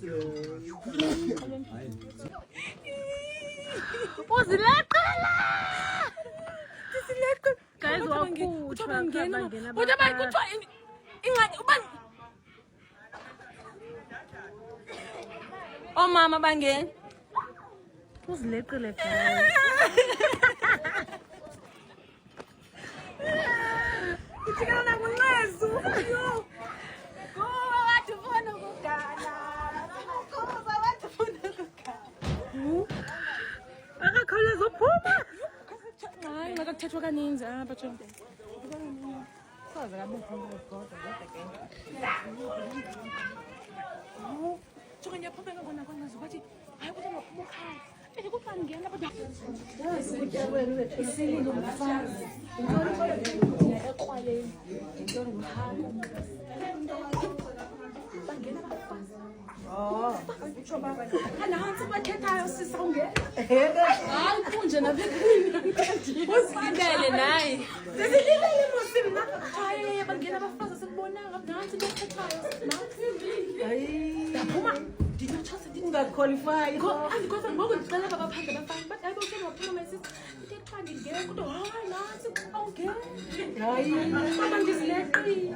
Guys, oh mama bangeni. Uzileqile guys. Uthikana nakunqezu. Yo. Kuba wathi ufuna ukugana. Kuba wathi ufuna ukugana. Akakhawuleza uphuma. Hayi ngakathethwa kaninzi apha Jonke. Saze kabe khona kodwa ke. Jonke ngiyaphumeka kona kwangazi bathi hayi ukuthi ngaphuma ukhaya. Bese kufa ngiyana kodwa. Isililo umfazi. Eqwaleni. Into ngihamba. Bangena abafazi. Oh, utsho baba. Kanansi bathethayo sisonge. Hayi kunje nabekhwini. Usikele naye. Sesililele musina. Hayi bangena abafazi sikubonanga nansi bethethayo. Hayi. Daphuma. Ungaqualify. Because ngoku ndicela babaphandle bafana. But hayi bonke ngaphuma mase. Ithethwa ngingena kodwa hayi nansi awungena. Hayi. Mama ndizileqile.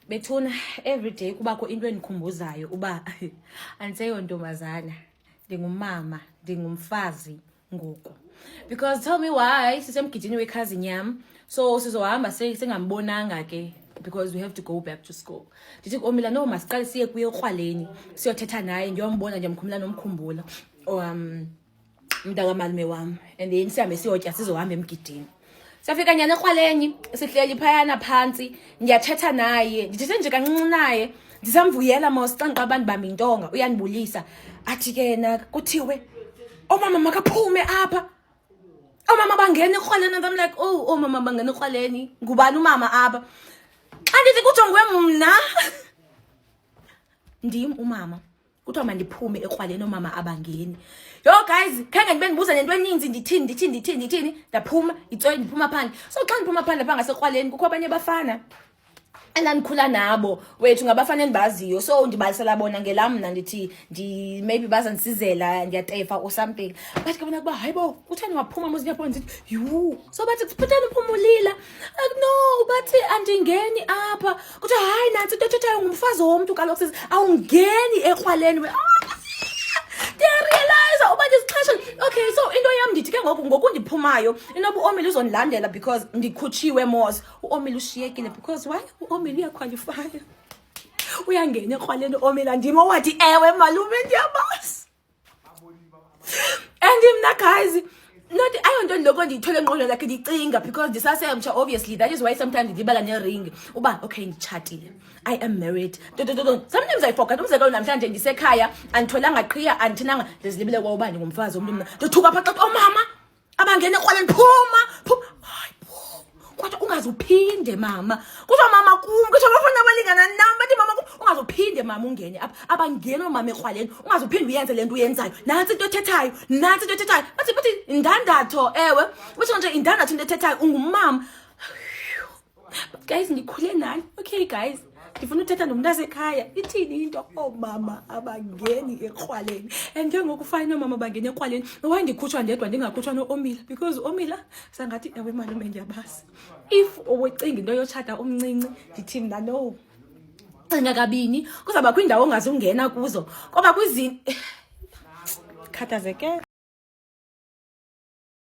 Bethuna everyday kubakho into enikhumbuzayo uba andiseyo ntombazana ndingumama ndingumfazi ngoku because tell me why sisemgidini wekhazini yam so sizohamba singambonanga ke because we have to go back to school ndithi omila no masiqale siye kuye eKrwaleni siyothetha naye ngiyombona ndiyamkhumula nomkhumbula umntaka malume wam and then sihambe siyotya sizohamba emgidini. Safika nyana eKrwaleni sihleli phayana phansi ngiyathetha naye ndithethe nje kancinci naye ndisamvuyela mosiqanqa abantu bami intonga uyanibulisa athi ke na kuthiwe omama makaphume apha omama bangena eKrwaleni and I'm like oh mama bangena eKrwaleni ngubani umama apha xa ndithi kujongwe mna ndim umama kuthiwa mandiphume eKrwaleni omama abangeni. Yo guys, khange ngibe ngibuza nento eninzi ndithini ndaphuma itshoyi ndiphuma phandle. So xa ndiphuma phandle pha ngaseKrwaleni kukho abanye abafana endandikhula nabo wethu ngabafana endibaziyo so ndibalisela bona ngelam mna ndithi maybe bazandisizela ndiyatefa or something bathi ke bona kuba hayibo kutheni waphuma mos ndiyapho ndithi yu so bathi kuphethani uphumulila no bathi andingeni apha kuthi hayi nansi into ethethayo ngumfazi womntu kaloku sizi awungeni eKrwaleni realize uba discussion okay so into yam ndithi ke ngoku ndiphumayo inoba uOmile uzondilandela because ndikhutshiwe mos uOmile ushiyekile because why uOmile uyaqualify uyangena eKrwaleni uOmile ndimo wathi ewe malume ndiyabasa and mna guys not ayonto lokho ndiyithole engqondweni lakhe ndicinga because ndisasemtsha obviously that is why sometimes ndibala nering uba okay ndichatile I am married sometimes I forget umzekelo namhlanje ndisekhaya anditholanga qhiya andithinanga ndizilibele kwa ubani ngumfazi omntu ndithuka pha xa omama abangena eKrwaleni phuma hayi kodwa ungazuphinde mama kuthiwa mama kum kuthiwa bafuna abalingana nami bathi mama kum ungazuphinde mama ungene apha abangena omama eKrwaleni ungazuphinde uyenze le nto uyenzayo nansi into ethethayo bathi indandatho ewe kuthiwa nje indandatho into ethethayo ungumama guys ndikhule nani okay guys ndifuna uthetha nomuntu asekhaya ithini into omama abangeni eKrwaleni and ke ngokufana omama bangena eKrwaleni why ndikhutshwa ndedwa ndingakhutshwa noOmila because uOmila sangathi ewe malume ndiyabasa if uwecinga into yotshata omncinci ndithi mna no cinga kabini kuzaba kwindawo ongazungena kuzo ngoba kwizini khathazeke